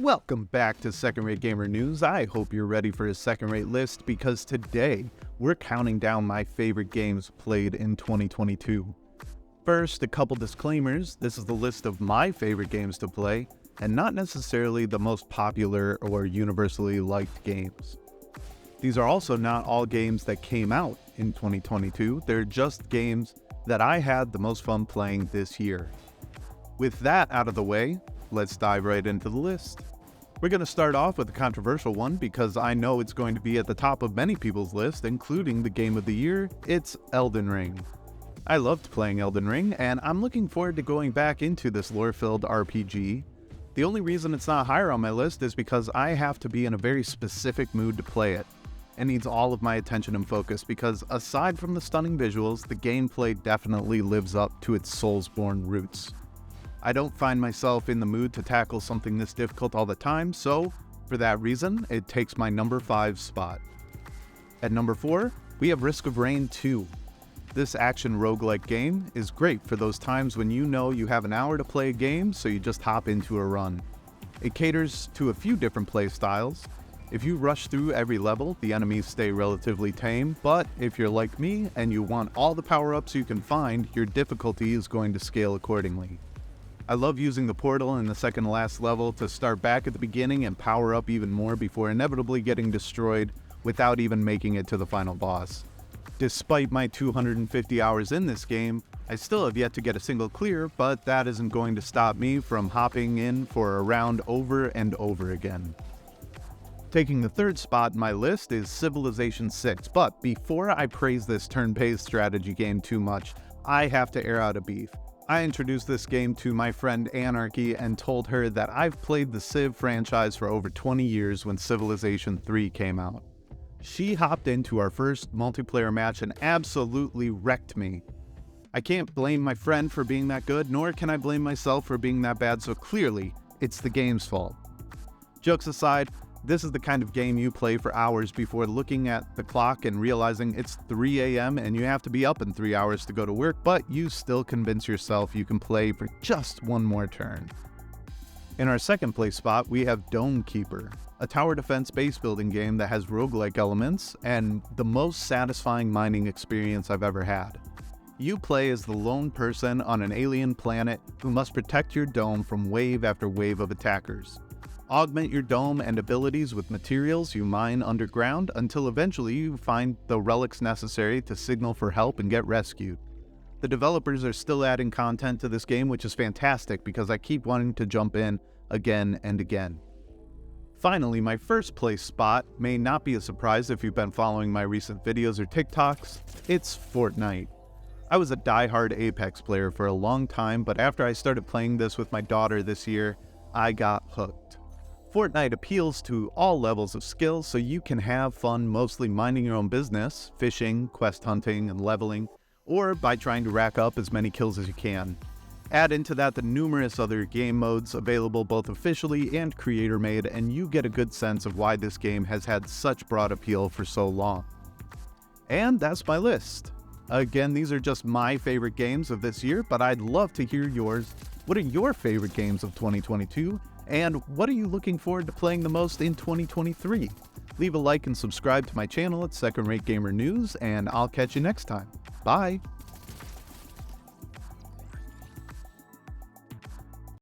Welcome back to Second Rate Gamer News. I hope you're ready for a second rate list because today we're counting down my favorite games played in 2022. First, a couple disclaimers. This is the list of my favorite games to play and not necessarily the most popular or universally liked games. These are also not all games that came out in 2022. They're just games that I had the most fun playing this year. With that out of the way, let's dive right into the list. We're going to start off with a controversial one because I know it's going to be at the top of many people's list, including the game of the year. It's Elden Ring. I loved playing Elden Ring, and I'm looking forward to going back into this lore-filled RPG. The only reason it's not higher on my list is because I have to be in a very specific mood to play it. It needs all of my attention and focus because aside from the stunning visuals, the gameplay definitely lives up to its Soulsborne roots. I don't find myself in the mood to tackle something this difficult all the time, so for that reason, it takes my number 5 spot. At number 4, we have Risk of Rain 2. This action roguelike game is great for those times when you know you have an hour to play a game, so you just hop into a run. It caters to a few different play styles. If you rush through every level, the enemies stay relatively tame, but if you're like me and you want all the power-ups you can find, your difficulty is going to scale accordingly. I love using the portal in the second to last level to start back at the beginning and power up even more before inevitably getting destroyed without even making it to the final boss. Despite my 250 hours in this game, I still have yet to get a single clear, but that isn't going to stop me from hopping in for a round over and over again. Taking the third spot in my list is Civilization 6, but before I praise this turn-based strategy game too much, I have to air out a beef. I introduced this game to my friend Anarchy and told her that I've played the Civ franchise for over 20 years when Civilization 3 came out. She hopped into our first multiplayer match and absolutely wrecked me. I can't blame my friend for being that good, nor can I blame myself for being that bad, so clearly, it's the game's fault. Jokes aside, this is the kind of game you play for hours before looking at the clock and realizing it's 3 a.m. and you have to be up in 3 hours to go to work, but you still convince yourself you can play for just one more turn. In our second place spot, we have Dome Keeper, a tower defense base building game that has roguelike elements and the most satisfying mining experience I've ever had. You play as the lone person on an alien planet who must protect your dome from wave after wave of attackers. Augment your dome and abilities with materials you mine underground until eventually you find the relics necessary to signal for help and get rescued. The developers are still adding content to this game, which is fantastic because I keep wanting to jump in again and again. Finally, my first place spot may not be a surprise if you've been following my recent videos or TikToks. It's Fortnite. I was a die-hard Apex player for a long time, but after I started playing this with my daughter this year, I got hooked. Fortnite appeals to all levels of skill, so you can have fun mostly minding your own business, fishing, quest hunting, and leveling, or by trying to rack up as many kills as you can. Add into that the numerous other game modes available both officially and creator-made, and you get a good sense of why this game has had such broad appeal for so long. And that's my list. Again, these are just my favorite games of this year, but I'd love to hear yours. What are your favorite games of 2022? And what are you looking forward to playing the most in 2023? Leave a like and subscribe to my channel at Second Rate Gamer News, and I'll catch you next time. Bye!